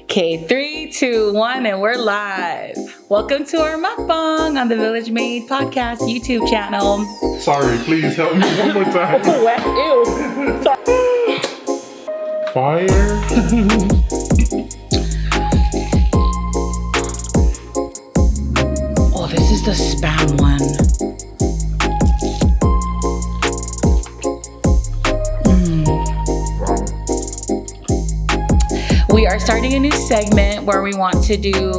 Okay, 3, 2, 1, and we're live. Welcome to our mukbang on the Village Made Podcast YouTube channel. Sorry, please help me one more time. Ew. Fire. Oh, this is the spam one. We are starting a new segment where we want to do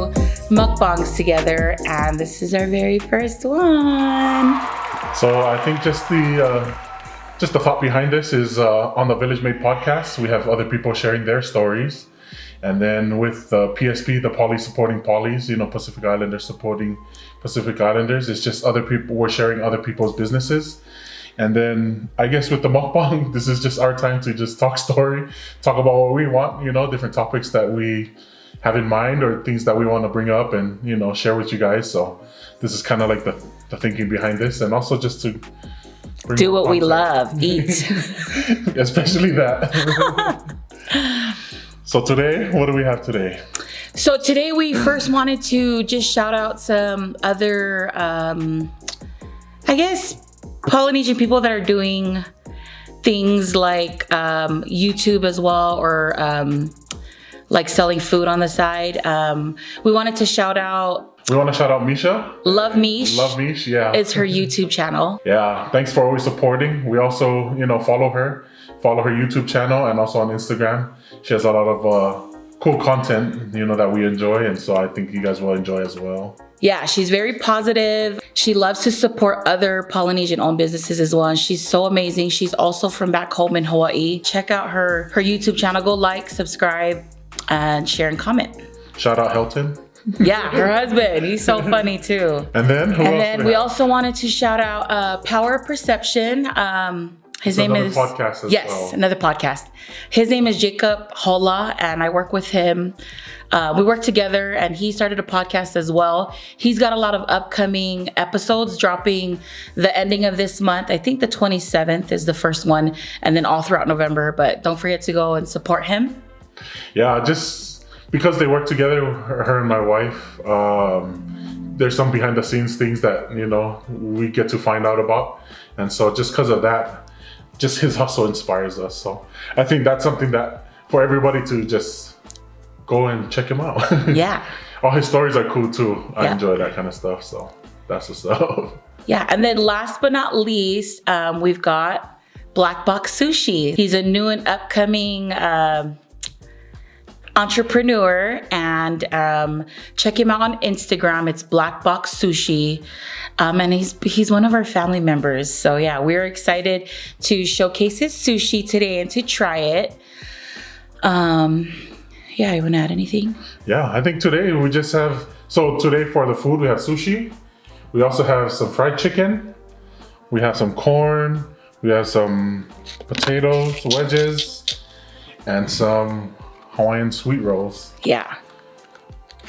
mukbangs together, and this is our very first one. So I think just the thought behind this is on the Village Made podcast, we have other people sharing their stories. And then with PSP, the Poly supporting Polys, Pacific Islanders supporting Pacific Islanders, it's just other people, we're sharing other people's businesses. And then I guess with the mukbang, this is just our time to just talk story, talk about what we want, different topics that we have in mind or things that we want to bring up and, share with you guys. So this is kind of like the thinking behind this, and also just to do what we love, eat. Especially that. So today, what do we have today? So today we first wanted to just shout out some other, Polynesian people that are doing things like YouTube as well, or like selling food on the side. We wanted to shout out. We want to shout out Misha. Love Mish. Love Mish, yeah. It's her YouTube channel. Yeah, thanks for always supporting. We also, follow her YouTube channel, and also on Instagram. She has a lot of cool content, that we enjoy, and so I think you guys will enjoy as well. Yeah, she's very positive. She loves to support other Polynesian-owned businesses as well, and she's so amazing. She's also from back home in Hawaii. Check out her YouTube channel. Go like, subscribe, and share and comment. Shout out Helton. Yeah, her husband. He's so funny too. And then we also wanted to shout out Power Perception. His name is podcast as well. Another podcast. His name is Jacob Holla, and I work with him. We work together, and he started a podcast as well. He's got a lot of upcoming episodes dropping the ending of this month. I think the 27th is the first one, and then all throughout November. But don't forget to go and support him. Yeah, just because they work together, her and my wife, there's some behind the scenes things that, we get to find out about. And so just because of that, just his hustle inspires us. So I think that's something that for everybody to just go and check him out. Yeah. All his stories are cool too. I enjoy that kind of stuff. So that's what's up. Yeah. And then last but not least, we've got Black Box Sushi. He's a new and upcoming entrepreneur, and check him out on Instagram. It's Black Box Sushi. And he's one of our family members. So yeah, we're excited to showcase his sushi today and to try it. Yeah, you want to add anything? Yeah, I think today we just have, today for the food, we have sushi. We also have some fried chicken. We have some corn. We have some potatoes, wedges, and some Hawaiian sweet rolls. Yeah.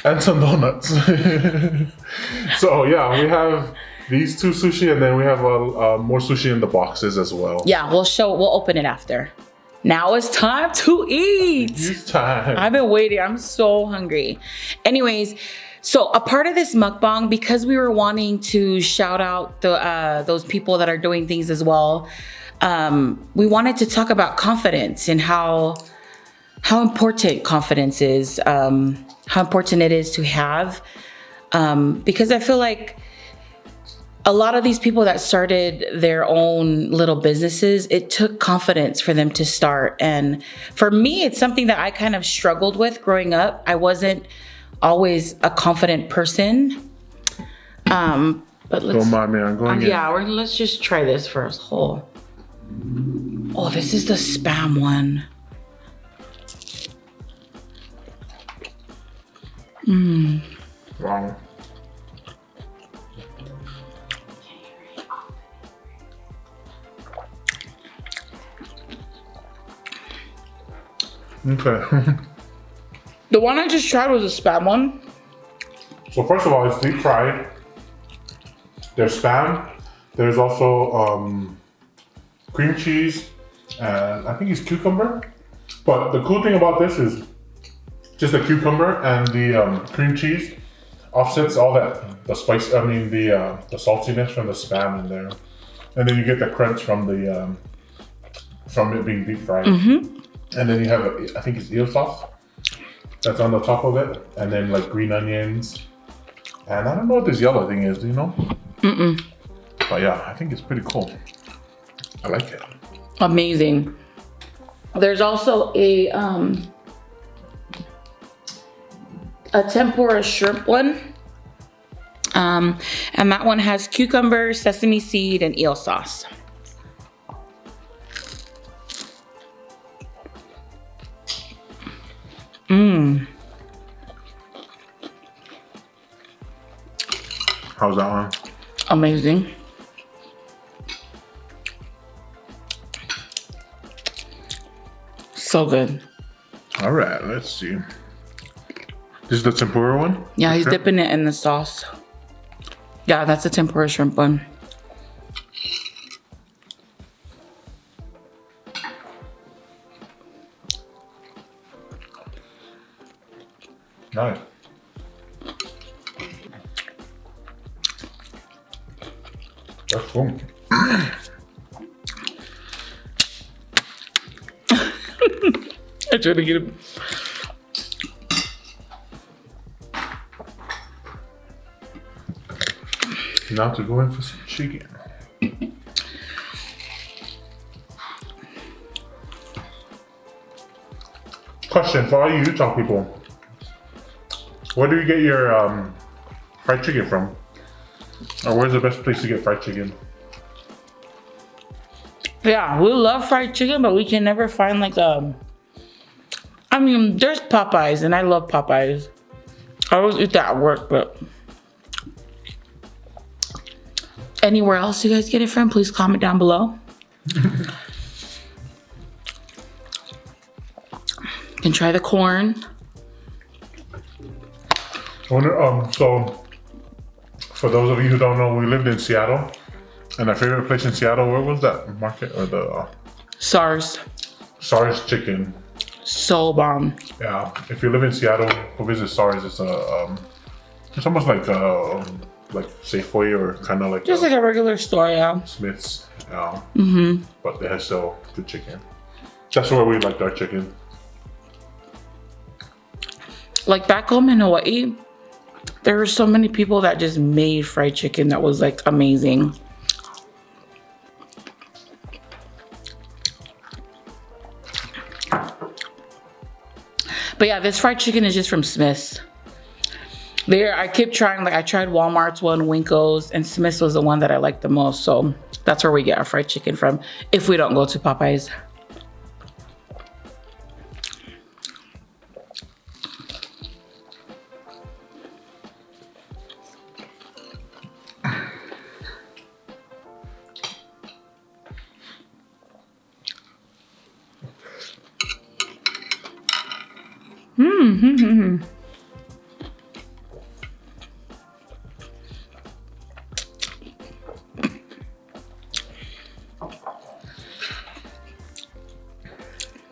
And some donuts. So yeah, we have these two sushi, and then we have more sushi in the boxes as well. Yeah, we'll open it after. Now it's time to eat. It's time. I've been waiting. I'm so hungry. Anyways, so a part of this mukbang, because we were wanting to shout out those people that are doing things as well, we wanted to talk about confidence and how important confidence is, how important it is to have. Because I feel like a lot of these people that started their own little businesses, it took confidence for them to start. And for me, it's something that I kind of struggled with growing up. I wasn't always a confident person. But let's, don't mind me, I'm going in. Yeah, let's just try this first. Oh, this is the spam one. Wow. Okay. The one I just tried was a spam one. So first of all, it's deep fried. There's spam. There's also cream cheese, and I think it's cucumber. But the cool thing about this is just the cucumber and the cream cheese offsets all that, the spice, I mean the saltiness from the Spam in there. And then you get the crunch from it being deep fried. And then you have, I think it's eel sauce that's on the top of it. And then like green onions. And I don't know what this yellow thing is, do you know? But yeah, I think it's pretty cool. I like it. Amazing. There's also a tempura shrimp one. And that one has cucumber, sesame seed, and eel sauce. How's that one? Amazing. So good. All right, let's see. This is the tempura one? Yeah, he's shrimp? dipping it in the sauce. Yeah, that's a tempura shrimp one. Nice. That's cool. I tried to get him. Now to go in for some chicken. Question for all you Utah people. Where do you get your fried chicken from? Or where's the best place to get fried chicken? Yeah, we love fried chicken, but we can never find like I mean, there's Popeyes, and I love Popeyes. I always eat that at work, but anywhere else you guys get it from, please comment down below. You can try the corn. So, for those of you who don't know, we lived in Seattle. And our favorite place in Seattle, where was that market? Or the SARS. SARS chicken. So bomb. Yeah, if you live in Seattle, go visit SARS. It's it's almost like Safeway or kind of like Just like a regular store, yeah. Smith's. But they have still good chicken. That's where we liked our chicken. Like back home in Hawaii, there were so many people that just made fried chicken that was like amazing. But yeah, this fried chicken is just from Smith's. I kept trying, like I tried Walmart's one, Winko's, and Smith's was the one that I liked the most. So that's where we get our fried chicken from if we don't go to Popeyes.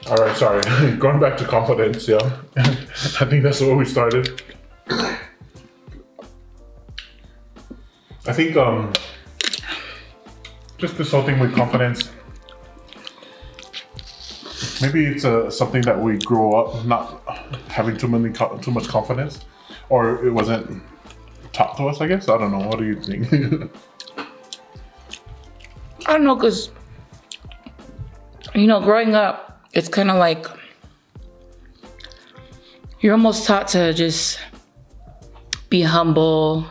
All right, sorry. Going back to confidence, yeah. I think that's where we started. I think just this whole thing with confidence. Maybe it's something that we grow up not having too much confidence, or it wasn't taught to us. I guess I don't know. What do you think? I don't know, cause growing up, it's kind of like you're almost taught to just be humble.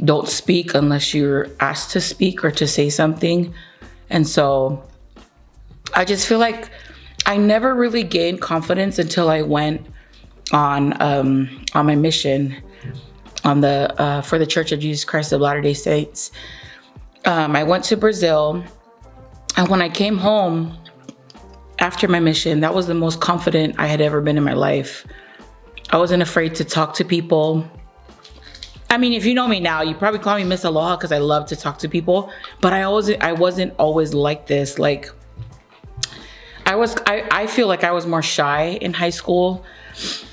Don't speak unless you're asked to speak or to say something. And so I just feel like I never really gained confidence until I went on my mission for the Church of Jesus Christ of Latter-day Saints. I went to Brazil, and when I came home after my mission, that was the most confident I had ever been in my life. I wasn't afraid to talk to people. I mean, if you know me now, you probably call me Miss Aloha because I love to talk to people, but I wasn't always like this. Like, I feel like I was more shy in high school,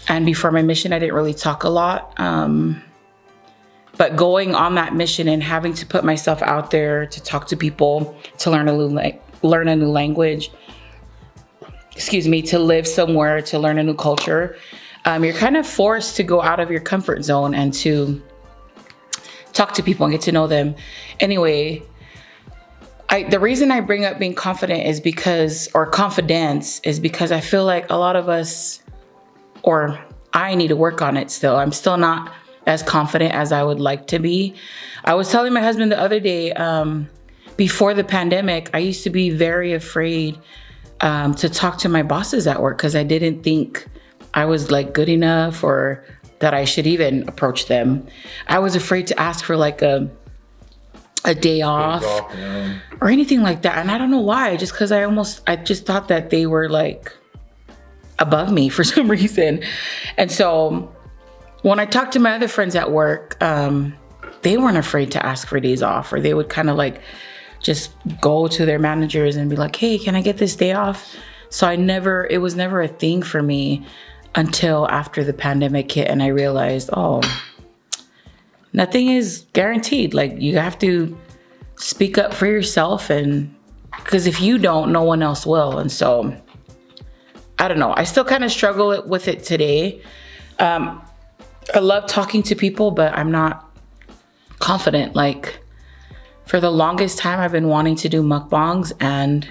and before my mission, I didn't really talk a lot. But going on that mission and having to put myself out there to talk to people, to learn a new language, to live somewhere, to learn a new culture, you're kind of forced to go out of your comfort zone and to talk to people and get to know them. Anyway, the reason I bring up being confident is because I feel like a lot of us, or I need to work on it still. I'm still not as confident as I would like to be. I was telling my husband the other day, before the pandemic, I used to be very afraid to talk to my bosses at work because I didn't think I was like good enough or that I should even approach them. I was afraid to ask for like a day off or anything like that. And I don't know why, just because I just thought that they were like above me for some reason. And so when I talked to my other friends at work, they weren't afraid to ask for days off, or they would kind of like just go to their managers and be like, hey, can I get this day off? So it was never a thing for me until after the pandemic hit and I realized, oh, nothing is guaranteed. Like you have to speak up for yourself, and because if you don't, no one else will. And so I don't know. I still kind of struggle with it today. I love talking to people, but I'm not confident. Like for the longest time, I've been wanting to do mukbangs, and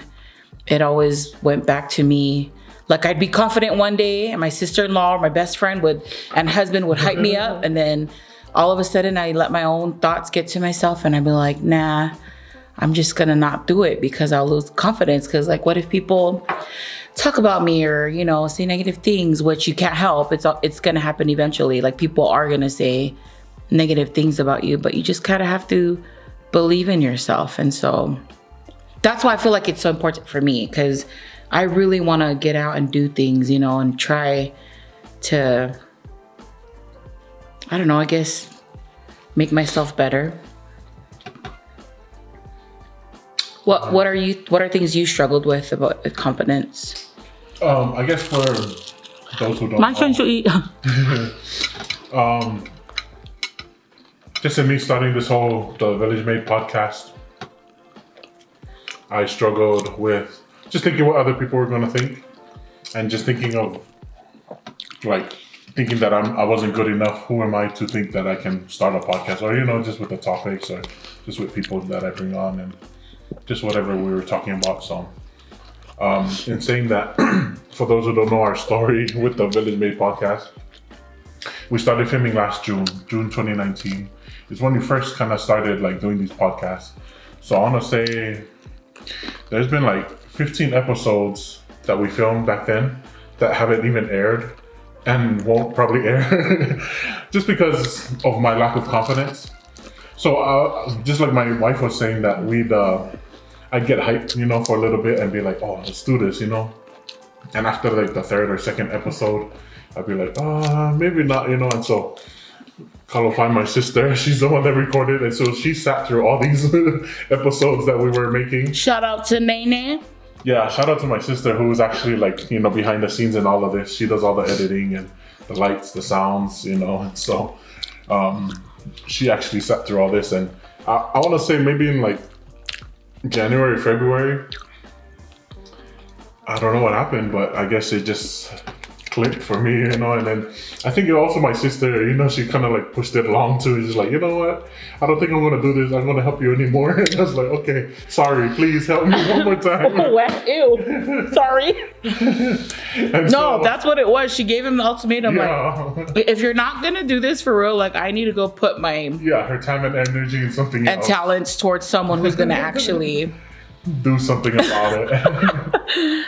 it always went back to me. Like I'd be confident one day, and my sister-in-law or my best friend and husband would hype me up, and then all of a sudden I let my own thoughts get to myself, and I'd be like, nah, I'm just gonna not do it because I'll lose confidence. Because like, what if people talk about me or, say negative things, which you can't help. It's going to happen eventually. Like people are going to say negative things about you, but you just kind of have to believe in yourself. And so that's why I feel like it's so important for me, because I really want to get out and do things, and try to, I don't know, I guess, make myself better. What are things you struggled with about confidence? I guess for those who don't My son should eat. Just in me starting the Village Made podcast, I struggled with just thinking what other people were going to think, and just thinking that I wasn't good enough. Who am I to think that I can start a podcast, or just with the topics, or just with people that I bring on, and just whatever we were talking about. So in saying that, for those who don't know our story with the Village Made podcast, we started filming last June 2019. It's when we first kind of started like doing these podcasts. So I want to say there's been like 15 episodes that we filmed back then that haven't even aired and won't probably air just because of my lack of confidence. So just like my wife was saying, that I'd get hyped, for a little bit and be like, oh, let's do this, And after like the third or second episode, I'd be like, maybe not, And so Carlo find my sister, she's the one that recorded, and so she sat through all these episodes that we were making. Shout out to Nene. Yeah, shout out to my sister, who's actually like, behind the scenes and all of this. She does all the editing and the lights, the sounds, and so she actually sat through all this. And I want to say maybe in like January, February, I don't know what happened, but I guess it just clicked for me, and then I think also my sister, she kind of like pushed it along too. She's like, you know what? I don't think I'm going to do this. I'm going to help you anymore. And I was like, okay, sorry, please help me one more time. Oh, ew, sorry. No, that's what it was. She gave him the ultimatum. Yeah. Like, if you're not going to do this for real, like I need to go put her time and energy in something else. And talents towards someone who's going to actually do something about it.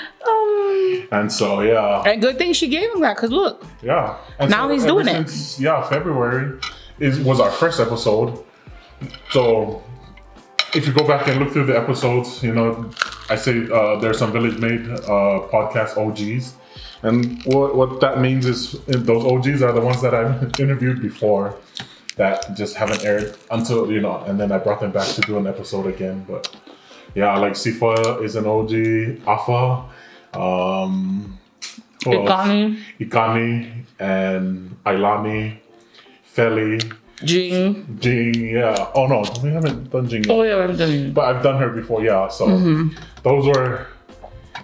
And so, yeah. And good thing she gave him that, because look. Yeah. And now so he's doing it. February was our first episode. So if you go back and look through the episodes, I say there's some Village Made podcast OGs. And what that means is those OGs are the ones that I've interviewed before that just haven't aired until, and then I brought them back to do an episode again. But yeah, like Sifa is an OG, Afa. Who else? Ikani, Ikani and Ailani, Feli, Jing. Yeah. Oh no, we haven't done Jing yet. Oh yeah, we haven't done it. But I've done her before, yeah. So those were,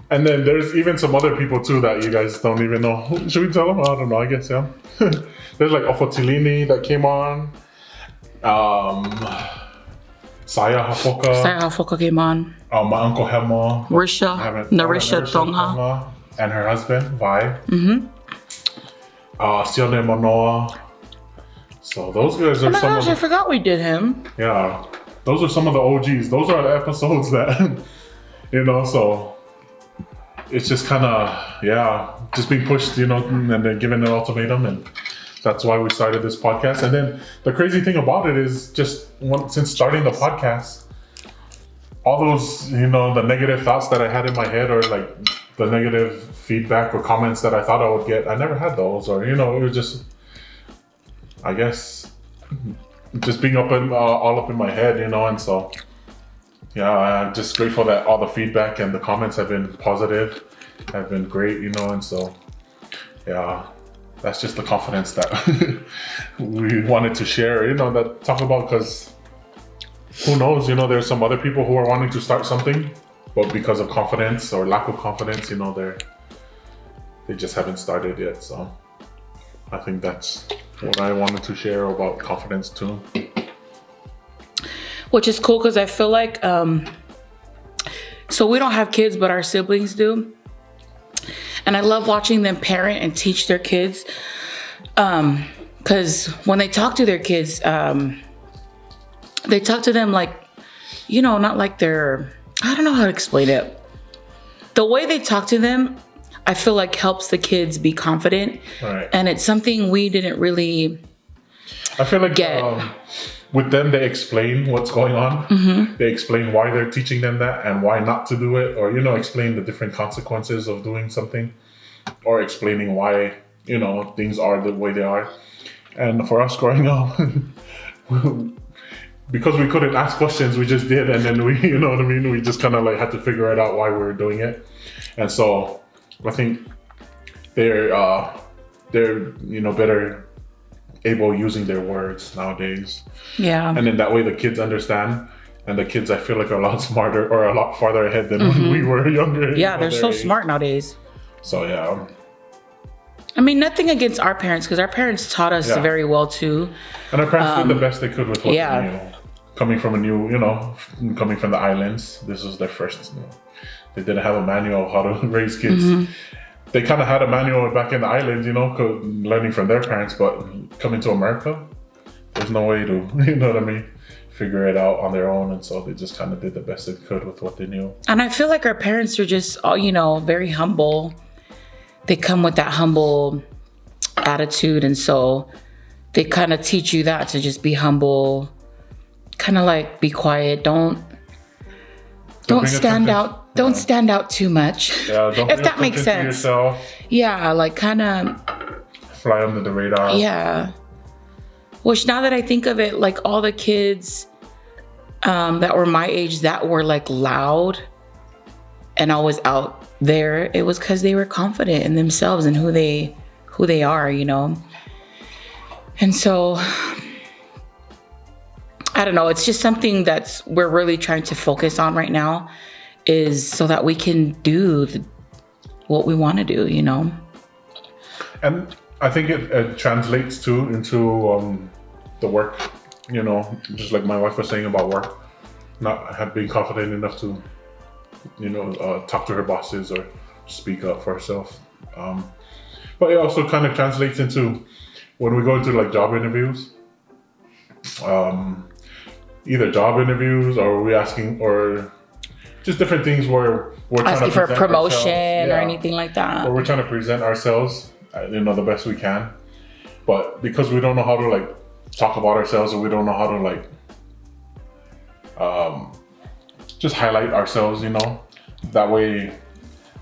and then there's even some other people too that you guys don't even know. Should we tell them? I don't know. I guess yeah. There's like Ofotilini that came on. Saya Hafoka. Saya Hafoka came on. My uncle Hemo. Narisha Tonga. And her husband Vi. Sione Manoa. So those guys are some of I forgot we did him. Yeah, those are some of the OGs. Those are the episodes that, so it's just kind of, just being pushed, and then given an ultimatum. And that's why we started this podcast. And then the crazy thing about it is just since starting the podcast, all those, the negative thoughts that I had in my head, or like the negative feedback or comments that I thought I would get, I never had those. Or, it was just, I guess, just being all up in my head, and so, I'm just grateful that all the feedback and the comments have been positive, have been great, and so, that's just the confidence that we wanted to share, that talk about, because who knows, there's some other people who are wanting to start something, but because of confidence or lack of confidence, they just haven't started yet, so I think that's what I wanted to share about confidence too. Which is cool because I feel like, so we don't have kids, but our siblings do. And I love watching them parent and teach their kids. Because when they talk to their kids, they talk to them like, not like they're, I don't know how to explain it. The way they talk to them, I feel like helps the kids be confident. Right. And it's something we didn't really I feel like get. With them, they explain what's going on. They explain why they're teaching them that and why not to do it, or, explain the different consequences of doing something, or explaining why, things are the way they are. And for us growing up, because we couldn't ask questions, we just did. And then we, we just kind of like had to figure it out why we were doing it. And so I think they're better able using their words nowadays. Yeah. And then that way the kids understand, and the kids I feel like are a lot smarter or a lot farther ahead than when we were younger. Yeah, they're so smart nowadays. So yeah. I mean, nothing against our parents, because our parents taught us very well too. And our parents did the best they could with what they knew. Coming from coming from the islands, this was their first, they didn't have a manual of how to raise kids. They kind of had a manual back in the islands, learning from their parents, but coming to America, there's no way to, figure it out on their own. And so they just kind of did the best they could with what they knew. And I feel like our parents are just, very humble. They come with that humble attitude. And so they kind of teach you that, to just be humble, kind of like be quiet. Don't stand out. Don't stand out too much. Yeah, don't if that makes sense. Yourself. Yeah, like kind of fly under the radar. Yeah. Which now that I think of it, like all the kids that were my age that were like loud and always out there, it was because they were confident in themselves and who they are, And so I don't know. It's just something we're really trying to focus on right now, is so that we can do what we want to do, And I think it translates too into the work, just like my wife was saying about work, not being confident enough to, talk to her bosses or speak up for herself. But it also kind of translates into when we go into like job interviews, either job interviews or we asking, or just different things where we're asking for a promotion or or anything like that. Or we're trying to present ourselves, the best we can. But because we don't know how to like talk about ourselves, or we don't know how to like just highlight ourselves, that way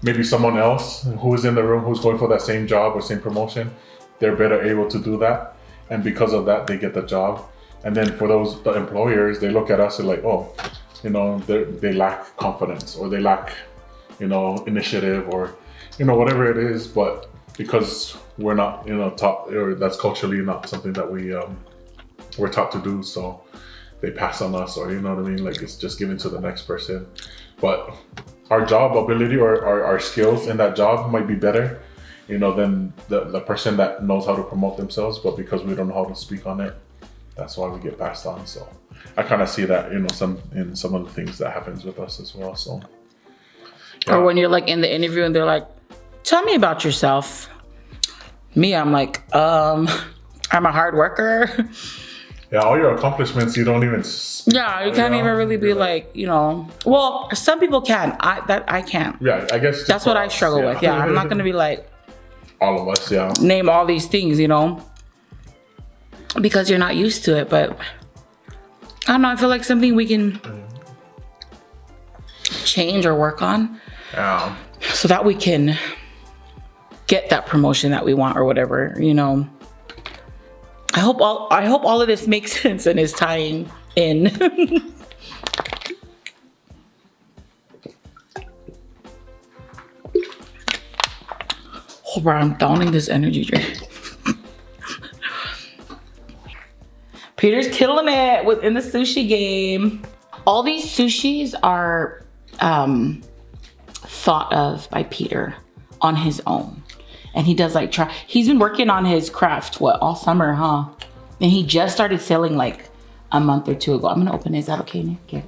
maybe someone else who is in the room who's going for that same job or same promotion, they're better able to do that. And because of that, they get the job. And then for the employers, they look at us and like, oh, they lack confidence, or they lack, initiative or, whatever it is. But because we're not, taught, or that's culturally not something that we're taught to do, so they pass on us, or like it's just given to the next person. But our job ability or our skills in that job might be better, than the person that knows how to promote themselves. But because we don't know how to speak on it, that's why we get passed on. So I kind of see that, some of the things that happens with us as well. So yeah. Or when you're like in the interview and they're like, tell me about yourself. Me, I'm like, I'm a hard worker. Yeah, all your accomplishments, you don't even. Yeah, you can't even really be like, Well, some people can. I can't. Yeah, I guess that's what I struggle with. Yeah, I'm not gonna be like. All of us, yeah. Name all these things, because you're not used to it. But I don't know. I feel like something we can change or work on. Yeah. So that we can get that promotion that we want or whatever, I hope all of this makes sense and is tying in. Oh, bro, I'm downing this energy drink. Peter's killing it within the sushi game. All these sushis are thought of by Peter on his own. And he does he's been working on his craft, all summer, huh? And he just started selling like a month or two ago. I'm gonna open it. Is that okay, Nick? Yeah.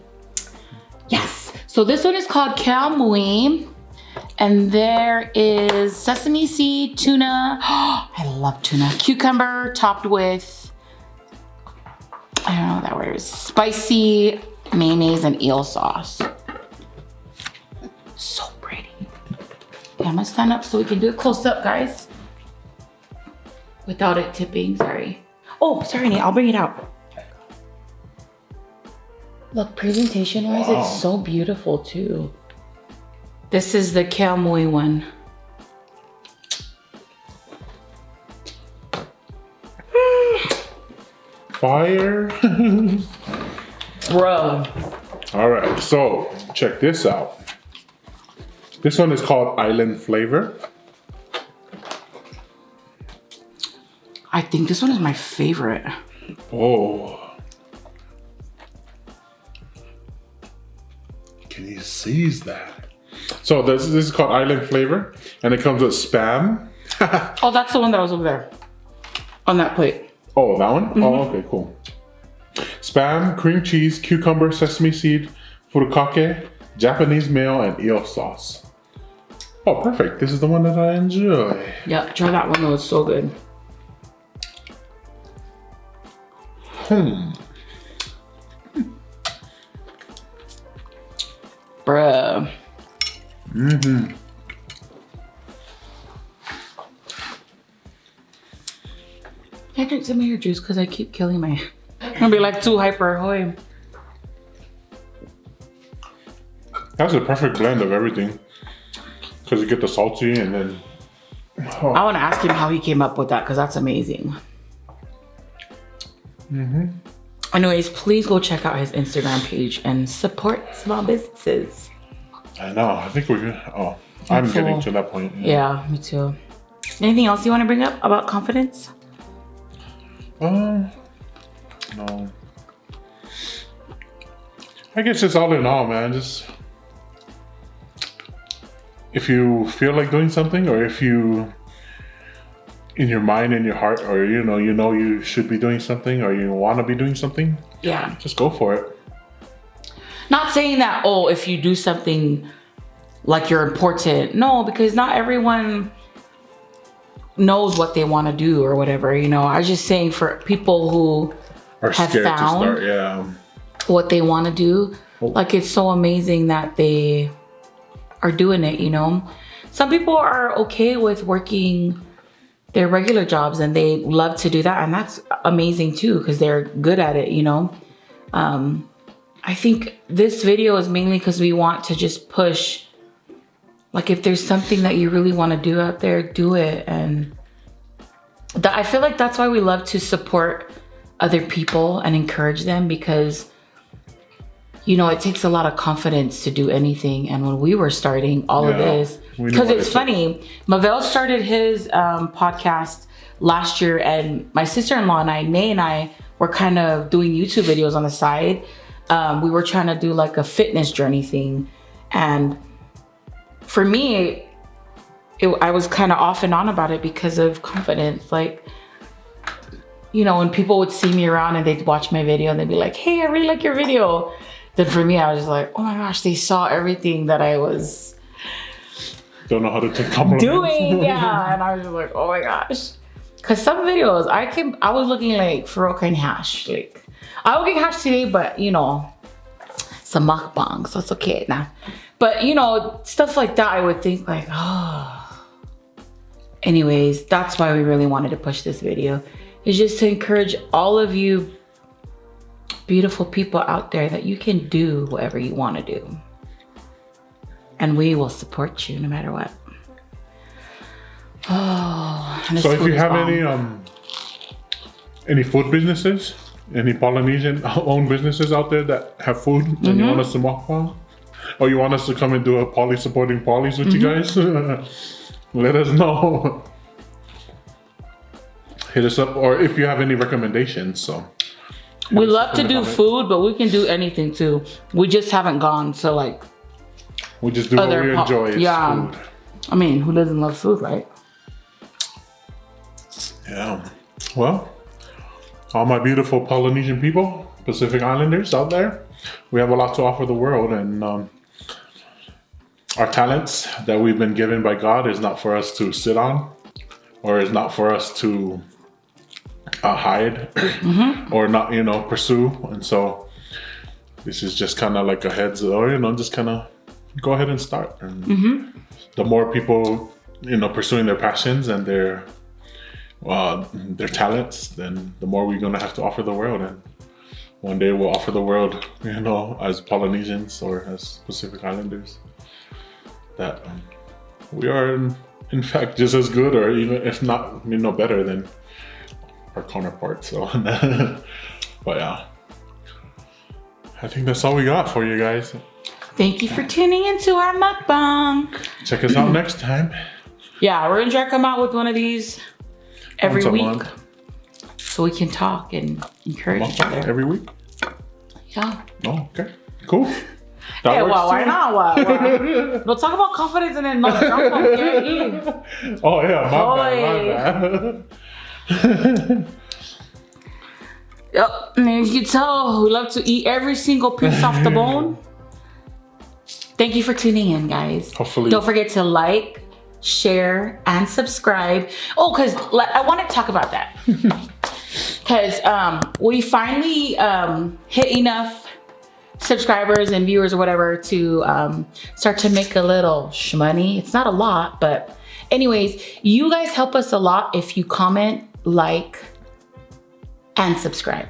Yes. So this one is called Kamui. And there is sesame seed, tuna. I love tuna. Cucumber topped with, I don't know what that word is, spicy mayonnaise and eel sauce. So pretty. Okay, I'm gonna stand up so we can do a close up, guys. Without it tipping, sorry. Oh, sorry, Nate, I'll bring it out. Look, presentation-wise, wow. It's so beautiful too. This is the Kamui one. Fire. Bro. All right, so check this out. This one is called Island Flavor. I think this one is my favorite. Oh. Can you seize that? So this is called Island Flavor, and it comes with Spam. Oh, that's the one that was over there on that plate. Oh, that one? Mm-hmm. Oh, okay, cool. Spam, cream cheese, cucumber, sesame seed, furikake, Japanese mayo, and eel sauce. Oh, perfect. This is the one that I enjoy. Yeah, try that one though. It's so good. Bruh. Mm-hmm. I drink some of your juice because I keep killing my... I'm gonna be like too hyper. Hoy. That's a perfect blend of everything. Because you get the salty and then... Oh. I want to ask him how he came up with that because that's amazing. Mm-hmm. Anyways, please go check out his Instagram page and support small businesses. I know. I think we're good. Oh, I'm getting to that point. Yeah, me too. Anything else you want to bring up about confidence? No. I guess just all in all, man, just if you feel like doing something, or if you in your mind, in your heart, or you know you should be doing something, or you want to be doing something, yeah, just go for it. Not saying that, oh, if you do something like you're important. No, because not everyone knows what they want to do or whatever, I was just saying for people who are have scared found to start, what they want to do, like it's so amazing that they are doing it, Some people are okay with working their regular jobs and they love to do that, and that's amazing too because they're good at it, I think this video is mainly because we want to just push, like if there's something that you really want to do out there, do it. And I feel like that's why we love to support other people and encourage them, because you know, it takes a lot of confidence to do anything. And when we were starting all of this, because it's funny, Mavel started his podcast last year, and my sister-in-law and I, Nay and I, were kind of doing YouTube videos on the side. We were trying to do like a fitness journey thing. And for me, I was kind of off and on about it because of confidence. Like, you know, when people would see me around and they'd watch my video and they'd be like, hey, I really like your video. Then for me, I was just like, oh my gosh, they saw everything that I was don't know how to take compliments. doing. Yeah. And I was just like, oh my gosh. Because some videos, I was looking like for real kind hash. Like, I will get hash today, but you know, it's a mukbang, so it's okay now. But you know, stuff like that, I would think like, oh. Anyways, that's why we really wanted to push this video. Is just to encourage all of you beautiful people out there that you can do whatever you want to do. And we will support you no matter what. Oh, so if you have any food businesses, any Polynesian owned businesses out there that have food and you want us to mukbang, or you want us to come and do a poly supporting polys with you guys, let us know. Hit us up, or if you have any recommendations. So we love to do food, but we can do anything too. We just haven't gone, so like we just do what we enjoy. Is food. I mean, who doesn't love food, right? Yeah. Well, all my beautiful Polynesian people, Pacific Islanders out there, we have a lot to offer the world, and our talents that we've been given by God is not for us to sit on, or is not for us to hide or not, you know, pursue. And so this is just kind of like a heads, or you know, just kind of go ahead and start. And the more people, you know, pursuing their passions and their talents, then the more we're gonna have to offer the world. And one day we'll offer the world, you know, as Polynesians or as Pacific Islanders, that we are in fact just as good, or even if not, you know, better than our counterparts. So but yeah, I think that's all we got for you guys. Thank you for tuning into our mukbang. Check us out next time. Yeah, we're gonna try to come out with one of these every week, month. So we can talk and encourage each other. Every week? Yeah. Oh, okay. Cool. Hey, well, why not? What? We'll talk about confidence and then not jump on it. Oh yeah, my bad. Yep, and you can tell we love to eat every single piece off the bone. Thank you for tuning in, guys. Hopefully. Don't forget to like, share, and subscribe. Oh, because I want to talk about that. Because we finally hit enough subscribers and viewers or whatever to start to make a little shmoney. It's not a lot, but anyways, you guys help us a lot if you comment, like, and subscribe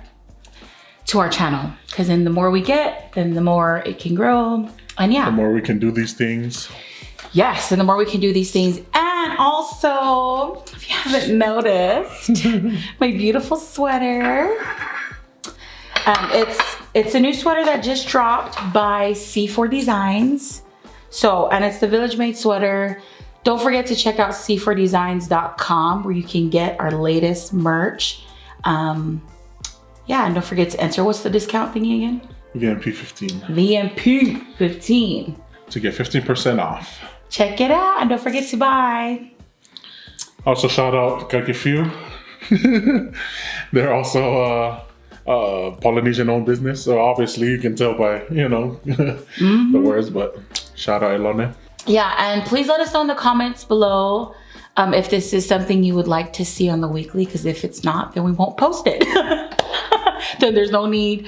to our channel. Because then the more we get, then the more it can grow. And yeah. The more we can do these things. Yes, and the more we can do these things. And also, if you haven't noticed, my beautiful sweater. It's a new sweater that just dropped by C4 Designs. So, and it's the Village Made sweater. Don't forget to check out c4designs.com where you can get our latest merch. Yeah, and don't forget to enter. What's the discount thingy again? VMP 15. VMP 15. To get 15% off. Check it out and don't forget to buy. Also, shout out Kakifiu. They're also Polynesian owned business, so obviously you can tell by, you know, the words, but shout out Elone. Yeah, and please let us know in the comments below if this is something you would like to see on the weekly, because if it's not, then we won't post it. Then there's no need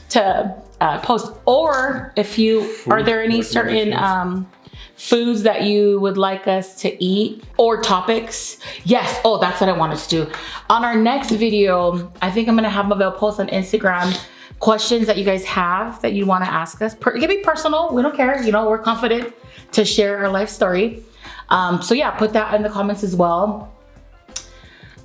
to post. Or if you, are there any certain foods that you would like us to eat or topics? Yes. Oh, that's what I wanted to do. On our next video, I think I'm going to have Mavel post on Instagram questions that you guys have that you want to ask us. It can be personal. We don't care. You know, we're confident to share our life story. So yeah, put that in the comments as well.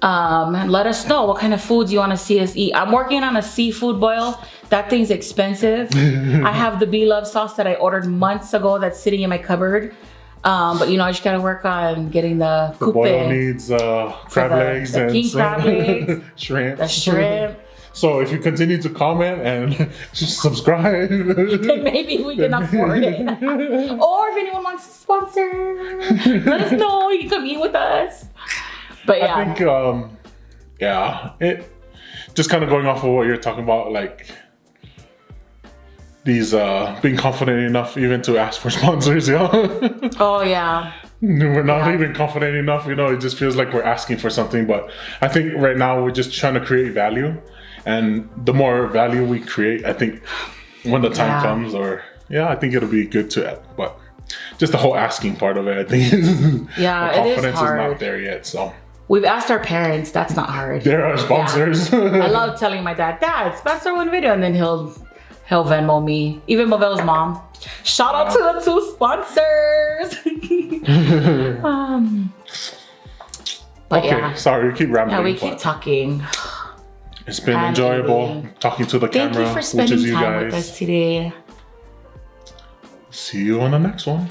And let us know what kind of foods you want to see us eat. I'm working on a seafood boil. That thing's expensive. I have the Be-Love sauce that I ordered months ago that's sitting in my cupboard. But you know, I just gotta work on getting the boil needs crab legs and king crab legs, shrimp. the shrimp. So if you continue to comment and just subscribe, then maybe we can afford it. Or if anyone wants to sponsor, let us know. You can come eat with us. But yeah, I think it just kind of going off of what you're talking about, like these being confident enough even to ask for sponsors. Oh yeah. We're not even confident enough. You know, it just feels like we're asking for something. But I think right now we're just trying to create value. And the more value we create, I think when the time comes, I think it'll be good to, but just the whole asking part of it, I think the confidence is not there yet. So we've asked our parents. That's not hard. They're our sponsors. I love telling my dad, sponsor one video, and then he'll Venmo me. Even Mavel's mom. Shout out to the 2 sponsors. But okay, sorry, we keep rambling. Yeah, we keep talking. It's been enjoyable talking to the camera. Thank you for spending time with guys. us today. See you on the next one.